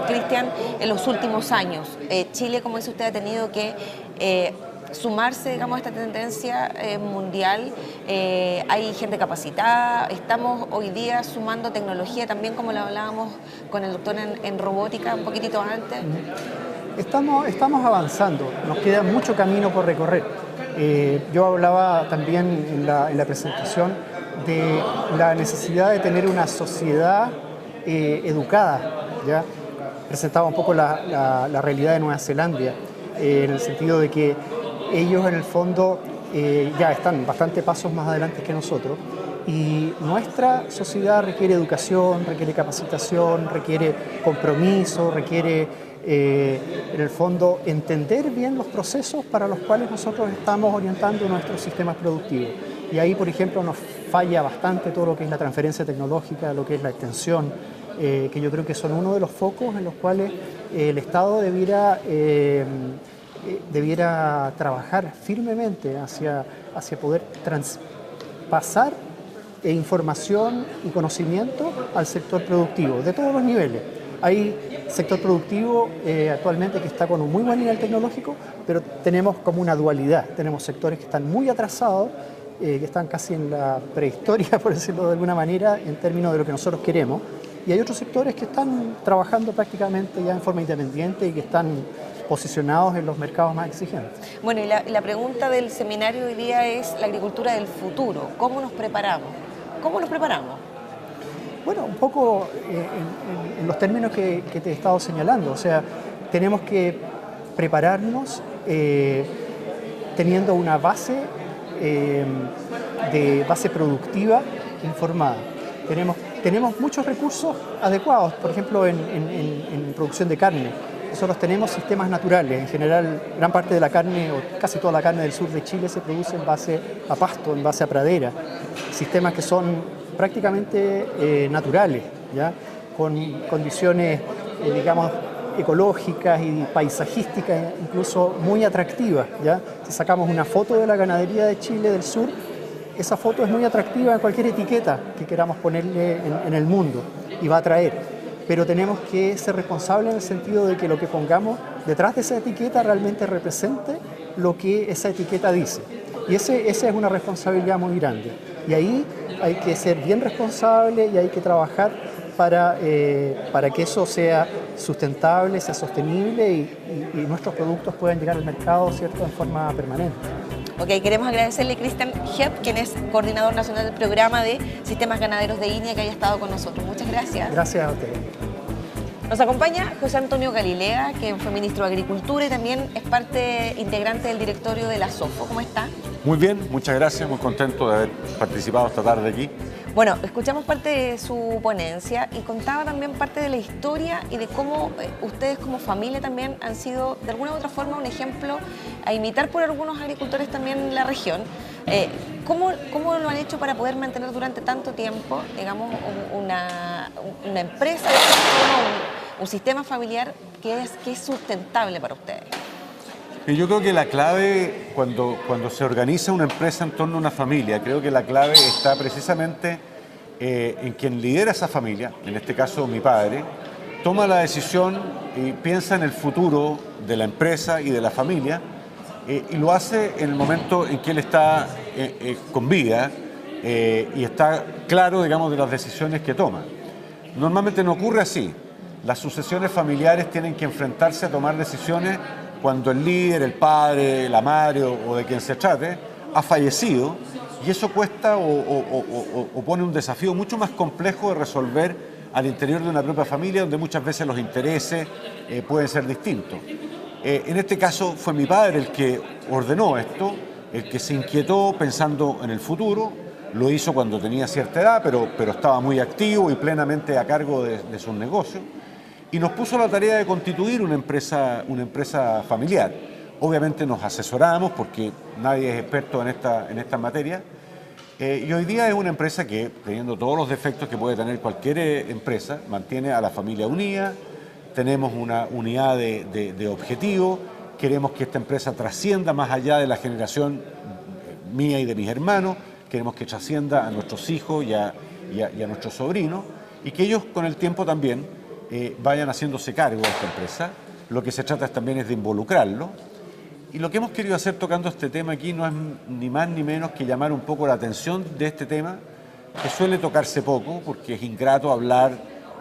Cristian, en los últimos años? Chile, como dice usted, ha tenido que sumarse, digamos, a esta tendencia mundial. Hay gente capacitada, estamos hoy día sumando tecnología también, como lo hablábamos con el doctor en robótica un poquitito antes. Estamos avanzando, nos queda mucho camino por recorrer. Yo hablaba también en la presentación de la necesidad de tener una sociedad educada, ¿ya? Presentaba un poco la realidad de Nueva Zelanda, en el sentido de que ellos en el fondo ya están bastante pasos más adelante que nosotros, y nuestra sociedad requiere educación, requiere capacitación, requiere compromiso, requiere en el fondo entender bien los procesos para los cuales nosotros estamos orientando nuestros sistemas productivos. Y ahí, por ejemplo, nos falla bastante todo lo que es la transferencia tecnológica, lo que es la extensión, que yo creo que son uno de los focos en los cuales el Estado debiera trabajar firmemente hacia poder traspasar información y conocimiento al sector productivo, de todos los niveles. Hay sector productivo actualmente que está con un muy buen nivel tecnológico, pero tenemos como una dualidad. Tenemos sectores que están muy atrasados, que están casi en la prehistoria, por decirlo de alguna manera, en términos de lo que nosotros queremos. Y hay otros sectores que están trabajando prácticamente ya en forma independiente y que están posicionados en los mercados más exigentes. Bueno, y la pregunta del seminario hoy día es la agricultura del futuro. ¿Cómo nos preparamos? ¿Cómo nos preparamos? Bueno, un poco en los términos que te he estado señalando. O sea, tenemos que prepararnos teniendo una base productiva informada. Tenemos muchos recursos adecuados, por ejemplo, en producción de carne. Nosotros tenemos sistemas naturales. En general, gran parte de la carne, o casi toda la carne del sur de Chile, se produce en base a pasto, en base a pradera. Sistemas que son prácticamente naturales, ¿ya? Con condiciones, digamos, ecológicas y paisajísticas incluso muy atractivas, ¿ya? Si sacamos una foto de la ganadería de Chile del sur, esa foto es muy atractiva en cualquier etiqueta que queramos ponerle en el mundo y va a atraer. Pero tenemos que ser responsables en el sentido de que lo que pongamos detrás de esa etiqueta realmente represente lo que esa etiqueta dice. Y esa es una responsabilidad muy grande. Y ahí hay que ser bien responsable y hay que trabajar para que eso sea sustentable, sea sostenible y nuestros productos puedan llegar al mercado, ¿cierto?, en forma permanente. Ok, queremos agradecerle a Cristian Hepp, quien es coordinador nacional del programa de sistemas ganaderos de INEA, que haya estado con nosotros. Muchas gracias. Gracias a ustedes. Nos acompaña José Antonio Galilea, que fue ministro de Agricultura y también es parte integrante del directorio de la SOFO. ¿Cómo está? Muy bien, muchas gracias, muy contento de haber participado esta tarde aquí. Bueno, escuchamos parte de su ponencia y contaba también parte de la historia y de cómo ustedes como familia también han sido de alguna u otra forma un ejemplo a imitar por algunos agricultores también en la región. ¿Cómo lo han hecho para poder mantener durante tanto tiempo, digamos, una empresa, un sistema familiar que es sustentable para ustedes? Y yo creo que la clave, cuando se organiza una empresa en torno a una familia, creo que la clave está precisamente en quien lidera esa familia, en este caso mi padre, toma la decisión y piensa en el futuro de la empresa y de la familia, y lo hace en el momento en que él está con vida y está claro, digamos, de las decisiones que toma. Normalmente no ocurre así. las sucesiones familiares tienen que enfrentarse a tomar decisiones cuando el líder, el padre, la madre o de quien se trate, ha fallecido, y eso cuesta o pone un desafío mucho más complejo de resolver al interior de una propia familia, donde muchas veces los intereses pueden ser distintos. En este caso fue mi padre el que ordenó esto, el que se inquietó pensando en el futuro. Lo hizo cuando tenía cierta edad, pero estaba muy activo y plenamente a cargo de sus negocios, y nos puso la tarea de constituir una empresa familiar. Obviamente nos asesoramos porque nadie es experto en esta materia, y hoy día es una empresa que, teniendo todos los defectos que puede tener cualquier empresa, mantiene a la familia unida. Tenemos una unidad de objetivo, queremos que esta empresa trascienda más allá de la generación mía y de mis hermanos, queremos que trascienda a nuestros hijos y a nuestros sobrinos, y que ellos con el tiempo también vayan haciéndose cargo de esta empresa. Lo que se trata también es de involucrarlo. Y lo que hemos querido hacer tocando este tema aquí no es ni más ni menos que llamar un poco la atención de este tema, que suele tocarse poco, porque es ingrato hablar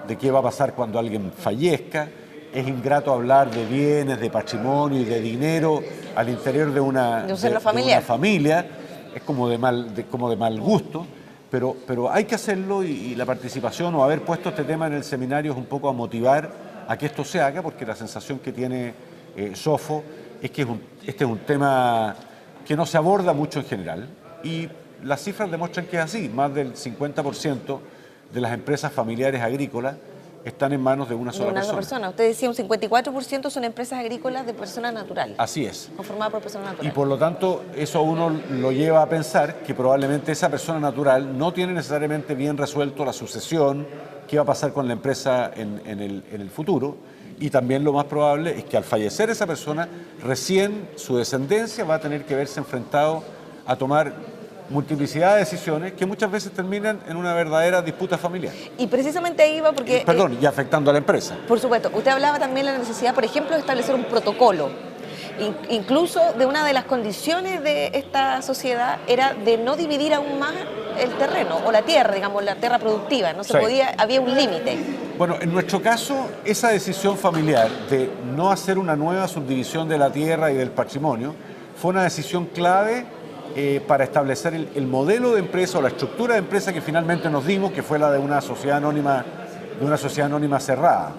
de qué va a pasar cuando alguien fallezca, es ingrato hablar de bienes, de patrimonio y de dinero al interior de una familia, es como de mal gusto, pero hay que hacerlo, y la participación o haber puesto este tema en el seminario es un poco a motivar a que esto se haga, porque la sensación que tiene Sofo es que este es un tema que no se aborda mucho en general, y las cifras demuestran que es así. Más del 50% de las empresas familiares agrícolas están en manos de una sola persona. Usted decía un 54% son empresas agrícolas de persona natural. Así es. Conformadas por personas naturales. Y por lo tanto, eso a uno lo lleva a pensar que probablemente esa persona natural no tiene necesariamente bien resuelto la sucesión, qué va a pasar con la empresa en el futuro. Y también lo más probable es que al fallecer esa persona, recién su descendencia va a tener que verse enfrentado a tomar multiplicidad de decisiones que muchas veces terminan en una verdadera disputa familiar. Y precisamente ahí va porque... y afectando a la empresa. Por supuesto. Usted hablaba también de la necesidad, por ejemplo, de establecer un protocolo. Incluso de una de las condiciones de esta sociedad era de no dividir aún más el terreno o la tierra, digamos, la tierra productiva. No se podía, había un límite. Bueno, en nuestro caso, esa decisión familiar de no hacer una nueva subdivisión de la tierra y del patrimonio fue una decisión clave para establecer el modelo de empresa o la estructura de empresa que finalmente nos dimos, que fue la de una sociedad anónima cerrada.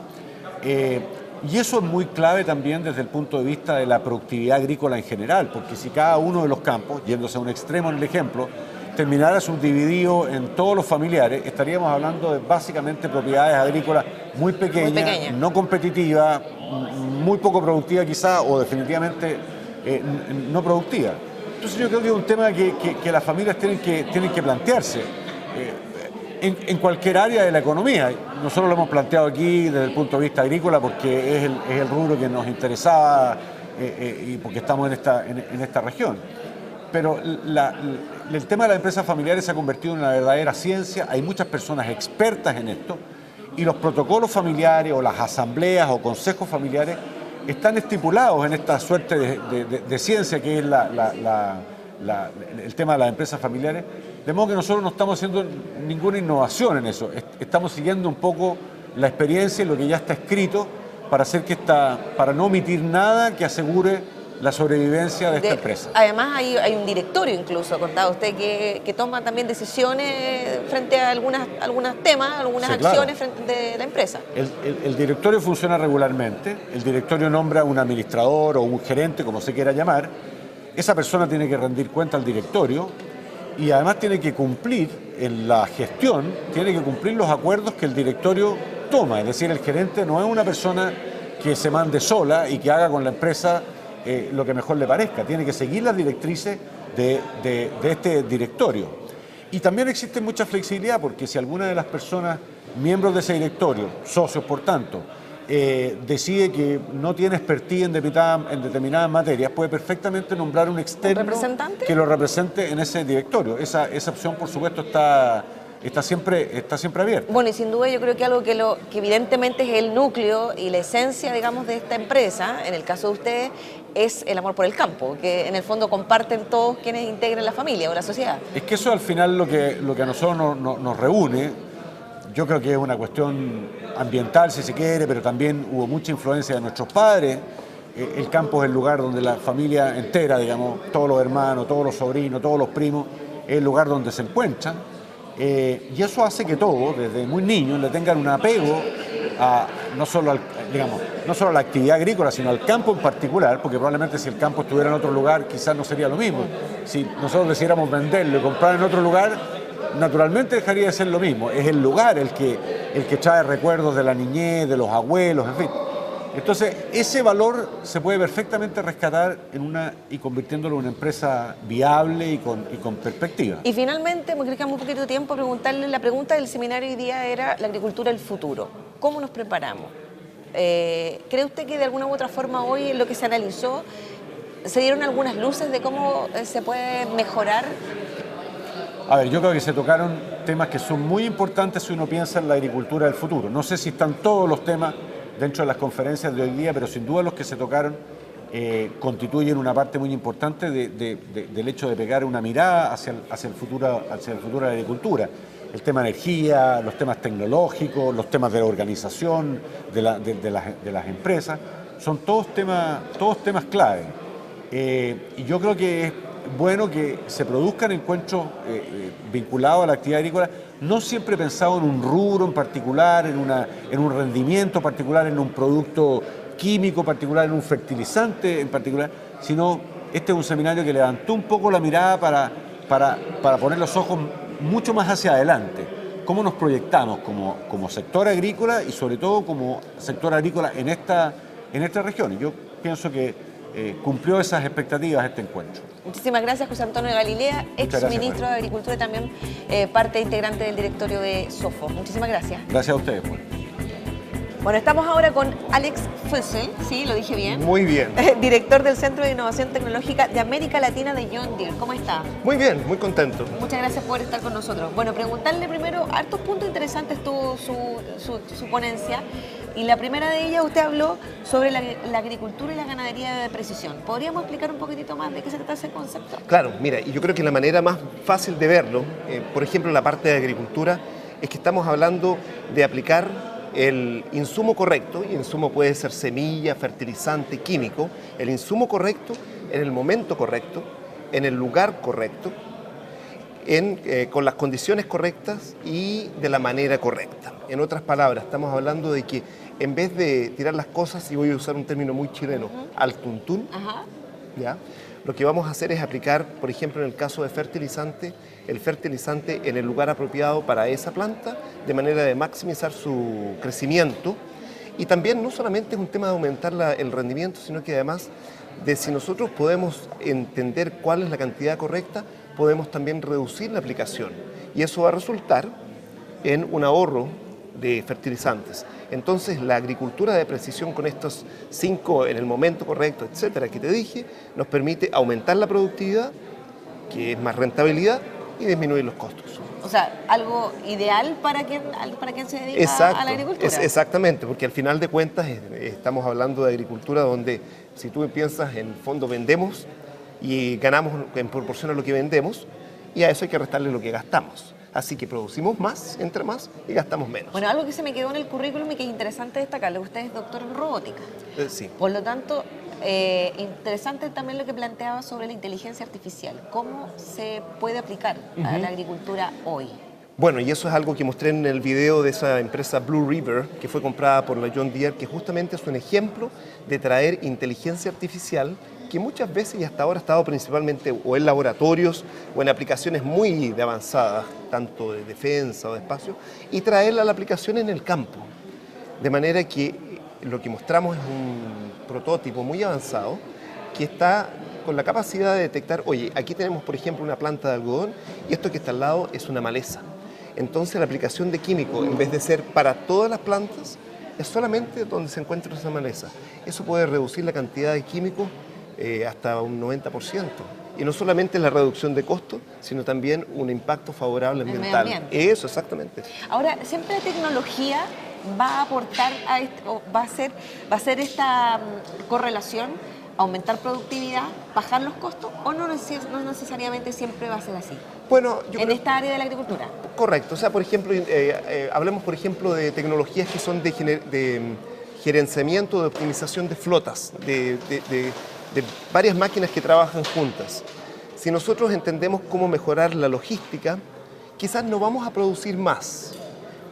Y eso es muy clave también desde el punto de vista de la productividad agrícola en general, porque si cada uno de los campos, yéndose a un extremo en el ejemplo, terminara subdividido en todos los familiares, estaríamos hablando de básicamente propiedades agrícolas muy pequeñas, no competitivas, muy poco productivas quizá, o definitivamente no productivas. Entonces yo creo que es un tema que las familias tienen que plantearse en cualquier área de la economía. Nosotros lo hemos planteado aquí desde el punto de vista agrícola porque es el rubro que nos interesaba y porque estamos en esta región. Pero el tema de las empresas familiares se ha convertido en una verdadera ciencia, hay muchas personas expertas en esto, y los protocolos familiares o las asambleas o consejos familiares están estipulados en esta suerte de ciencia que es el tema de las empresas familiares, de modo que nosotros no estamos haciendo ninguna innovación en eso, estamos siguiendo un poco la experiencia y lo que ya está escrito para no omitir nada que asegure la sobrevivencia de esta empresa. Además hay un directorio incluso, contaba usted, que toma también decisiones frente a algunos temas, algunas acciones frente de la empresa. El directorio funciona regularmente, el directorio nombra un administrador o un gerente, como se quiera llamar, esa persona tiene que rendir cuenta al directorio y además tiene que cumplir en la gestión, tiene que cumplir los acuerdos que el directorio toma, es decir, el gerente no es una persona que se mande sola y que haga con la empresa lo que mejor le parezca, tiene que seguir las directrices de este directorio. Y también existe mucha flexibilidad porque si alguna de las personas, miembros de ese directorio, socios por tanto, decide que no tiene expertise en determinadas materias, puede perfectamente nombrar un externo que lo represente en ese directorio. Esa opción, por supuesto, está siempre abierta. Bueno, y sin duda yo creo que algo que evidentemente es el núcleo y la esencia, digamos, de esta empresa, en el caso de ustedes, es el amor por el campo, que en el fondo comparten todos quienes integran la familia o la sociedad. Es que eso al final lo que a nosotros nos reúne, yo creo que es una cuestión ambiental, si se quiere, pero también hubo mucha influencia de nuestros padres. El campo es el lugar donde la familia entera, digamos, todos los hermanos, todos los sobrinos, todos los primos, es el lugar donde se encuentran. Y eso hace que todos, desde muy niños, le tengan un apego no solo a la actividad agrícola, sino al campo en particular, porque probablemente si el campo estuviera en otro lugar, quizás no sería lo mismo. Si nosotros decidiéramos venderlo y comprar en otro lugar, naturalmente dejaría de ser lo mismo. Es el lugar el que trae recuerdos de la niñez, de los abuelos, en fin. Entonces, ese valor se puede perfectamente rescatar y convirtiéndolo en una empresa viable y con perspectiva. Y finalmente, me queda muy poquito tiempo, preguntarle, la pregunta del seminario hoy día era la agricultura del futuro. ¿Cómo nos preparamos? ¿Cree usted que de alguna u otra forma hoy en lo que se analizó se dieron algunas luces de cómo se puede mejorar? A ver, yo creo que se tocaron temas que son muy importantes si uno piensa en la agricultura del futuro. No sé si están todos los temas dentro de las conferencias de hoy día, pero sin duda los que se tocaron constituyen una parte muy importante del hecho de pegar una mirada hacia el futuro de la agricultura. El tema de energía, los temas tecnológicos, los temas de la organización de las empresas, son todos temas clave. Y yo creo que es bueno que se produzcan encuentros vinculados a la actividad agrícola, no siempre pensado en un rubro en particular, en un rendimiento particular, en un producto químico particular, en un fertilizante en particular, sino este es un seminario que levantó un poco la mirada para poner los ojos mucho más hacia adelante. ¿Cómo nos proyectamos como sector agrícola y sobre todo como sector agrícola en esta región? Y yo pienso que cumplió esas expectativas este encuentro. Muchísimas gracias, José Antonio Galilea, ex ministro de Agricultura y también parte integrante del directorio de SOFO. Muchísimas gracias. Gracias a ustedes. Bueno, estamos ahora con Alex Fussell, ¿sí? ¿Lo dije bien? Muy bien. Director del Centro de Innovación Tecnológica de América Latina de John Deere. ¿Cómo está? Muy bien, muy contento. Muchas gracias por estar con nosotros. Bueno, preguntarle primero, hartos puntos interesantes tuvo su ponencia. Y la primera de ellas, usted habló sobre la agricultura y la ganadería de precisión. ¿Podríamos explicar un poquitito más de qué se trata ese concepto? Claro, mira, y yo creo que la manera más fácil de verlo, por ejemplo, en la parte de agricultura, es que estamos hablando de aplicar el insumo correcto, y insumo puede ser semilla, fertilizante, químico, el insumo correcto en el momento correcto, en el lugar correcto, con las condiciones correctas y de la manera correcta. En otras palabras, estamos hablando de que en vez de tirar las cosas, y voy a usar un término muy chileno, al tuntún, ¿ya? Lo que vamos a hacer es aplicar, por ejemplo, en el caso de fertilizante, el fertilizante en el lugar apropiado para esa planta, de manera de maximizar su crecimiento. Y también no solamente es un tema de aumentar el rendimiento, sino que además de si nosotros podemos entender cuál es la cantidad correcta, podemos también reducir la aplicación. Y eso va a resultar en un ahorro de fertilizantes. Entonces, la agricultura de precisión con estos 5 en el momento correcto, etcétera, que te dije, nos permite aumentar la productividad, que es más rentabilidad, y disminuir los costos. O sea, algo ideal para quien se dedica a la agricultura. Exactamente, porque al final de cuentas estamos hablando de agricultura donde, si tú piensas, en el fondo vendemos y ganamos en proporción a lo que vendemos, y a eso hay que restarle lo que gastamos. Así que producimos más, entre más, y gastamos menos. Bueno, algo que se me quedó en el currículum y que es interesante destacarle, usted es doctor en robótica. Sí. Por lo tanto, interesante también lo que planteaba sobre la inteligencia artificial. ¿Cómo se puede aplicar a la agricultura hoy? Bueno, y eso es algo que mostré en el video de esa empresa Blue River, que fue comprada por la John Deere, que justamente es un ejemplo de traer inteligencia artificial que muchas veces y hasta ahora ha estado principalmente o en laboratorios o en aplicaciones muy avanzadas, tanto de defensa o de espacio, y traerla a la aplicación en el campo. De manera que lo que mostramos es un prototipo muy avanzado que está con la capacidad de detectar, oye, aquí tenemos por ejemplo una planta de algodón y esto que está al lado es una maleza. Entonces la aplicación de químico, en vez de ser para todas las plantas, es solamente donde se encuentra esa maleza. Eso puede reducir la cantidad de químicos hasta un 90%. Y no solamente la reducción de costos, sino también un impacto favorable ambiental. El medio ambiente. Eso, exactamente. Ahora, siempre la tecnología va a aportar a o va a ser esta correlación, aumentar productividad, bajar los costos, o no necesariamente siempre va a ser así? Bueno, en esta área de la agricultura. Correcto. O sea, por ejemplo, hablemos por ejemplo de tecnologías que son de gerenciamiento, de optimización de flotas, de varias máquinas que trabajan juntas. Si nosotros entendemos cómo mejorar la logística, quizás no vamos a producir más,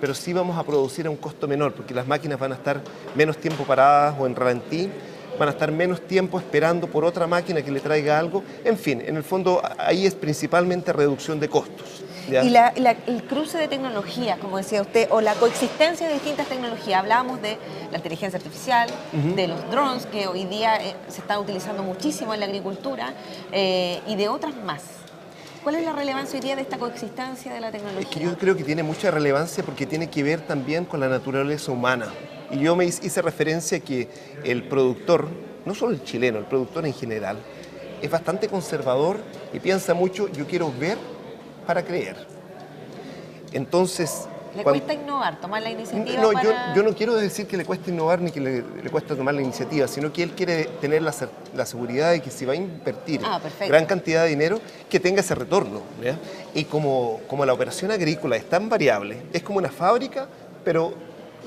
pero sí vamos a producir a un costo menor, porque las máquinas van a estar menos tiempo paradas o en ralentí, van a estar menos tiempo esperando por otra máquina que le traiga algo. En fin, en el fondo ahí es principalmente reducción de costos, ¿ya? Y el cruce de tecnologías, como decía usted, o la coexistencia de distintas tecnologías. Hablábamos de la inteligencia artificial, de los drones, que hoy día se están utilizando muchísimo en la agricultura, y de otras más. ¿Cuál es la relevancia hoy día de esta coexistencia de la tecnología? Es que yo creo que tiene mucha relevancia porque tiene que ver también con la naturaleza humana. Y yo me hice referencia a que el productor, no solo el chileno, el productor en general, es bastante conservador y piensa mucho, yo quiero ver para creer. Entonces... ¿Le cuesta innovar, tomar la iniciativa? No, yo no quiero decir que le cueste innovar ni que le cueste tomar la iniciativa, sino que él quiere tener la seguridad de que si va a invertir gran cantidad de dinero, que tenga ese retorno, ¿ya? Y como la operación agrícola es tan variable, es como una fábrica, pero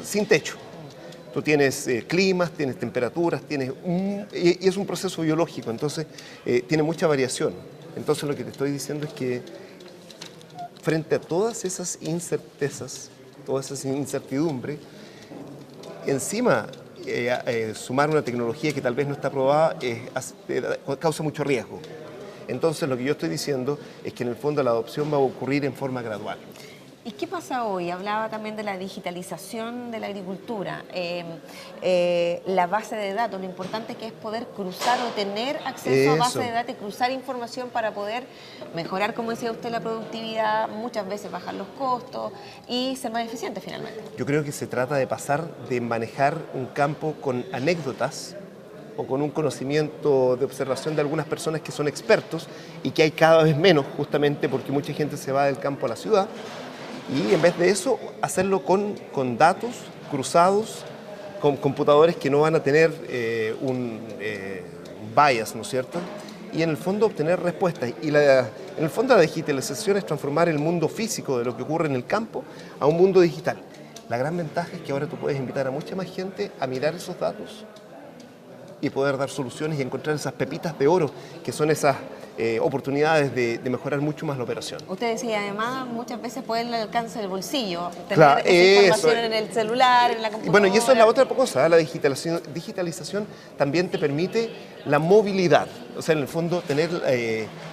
sin techo. Tú tienes climas, tienes temperaturas, y es un proceso biológico, entonces tiene mucha variación. Entonces lo que te estoy diciendo es que frente a todas esas incertezas, todas esas incertidumbres, encima sumar una tecnología que tal vez no está aprobada causa mucho riesgo. Entonces lo que yo estoy diciendo es que en el fondo la adopción va a ocurrir en forma gradual. ¿Y qué pasa hoy? Hablaba también de la digitalización de la agricultura, la base de datos, lo importante que es poder cruzar o tener acceso a base de datos y cruzar información para poder mejorar, como decía usted, la productividad, muchas veces bajar los costos y ser más eficiente finalmente. Yo creo que se trata de pasar de manejar un campo con anécdotas o con un conocimiento de observación de algunas personas que son expertos y que hay cada vez menos, justamente porque mucha gente se va del campo a la ciudad. Y en vez de eso, hacerlo con datos cruzados, con computadores que no van a tener un bias, ¿no es cierto? Y en el fondo obtener respuestas. Y en el fondo la digitalización es transformar el mundo físico de lo que ocurre en el campo a un mundo digital. La gran ventaja es que ahora tú puedes invitar a mucha más gente a mirar esos datos y poder dar soluciones y encontrar esas pepitas de oro, que son esas oportunidades de mejorar mucho más la operación. Usted decía, además, muchas veces puede al alcance del bolsillo, tener esa información en el celular, en la computadora. Bueno, y eso es la otra cosa, la digitalización también te permite la movilidad, o sea, en el fondo tener,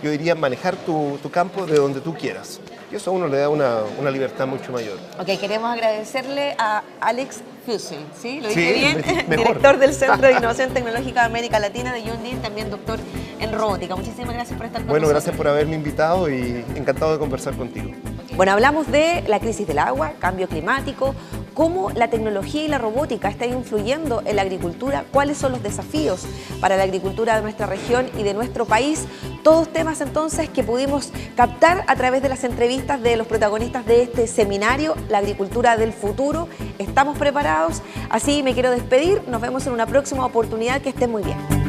yo diría, manejar tu campo de donde tú quieras. Y eso a uno le da una libertad mucho mayor. Ok, queremos agradecerle a Alex Fussell, ¿sí? ¿Lo dije sí, bien? Mejor. Director del Centro de Innovación Tecnológica de América Latina de John Deere, también doctor en robótica. Muchísimas gracias por estar con nosotros. Bueno, gracias por haberme invitado y encantado de conversar contigo. Bueno, hablamos de la crisis del agua, cambio climático, cómo la tecnología y la robótica están influyendo en la agricultura, cuáles son los desafíos para la agricultura de nuestra región y de nuestro país. Todos temas entonces que pudimos captar a través de las entrevistas de los protagonistas de este seminario, La Agricultura del Futuro. Estamos preparados, así me quiero despedir, nos vemos en una próxima oportunidad, que estén muy bien.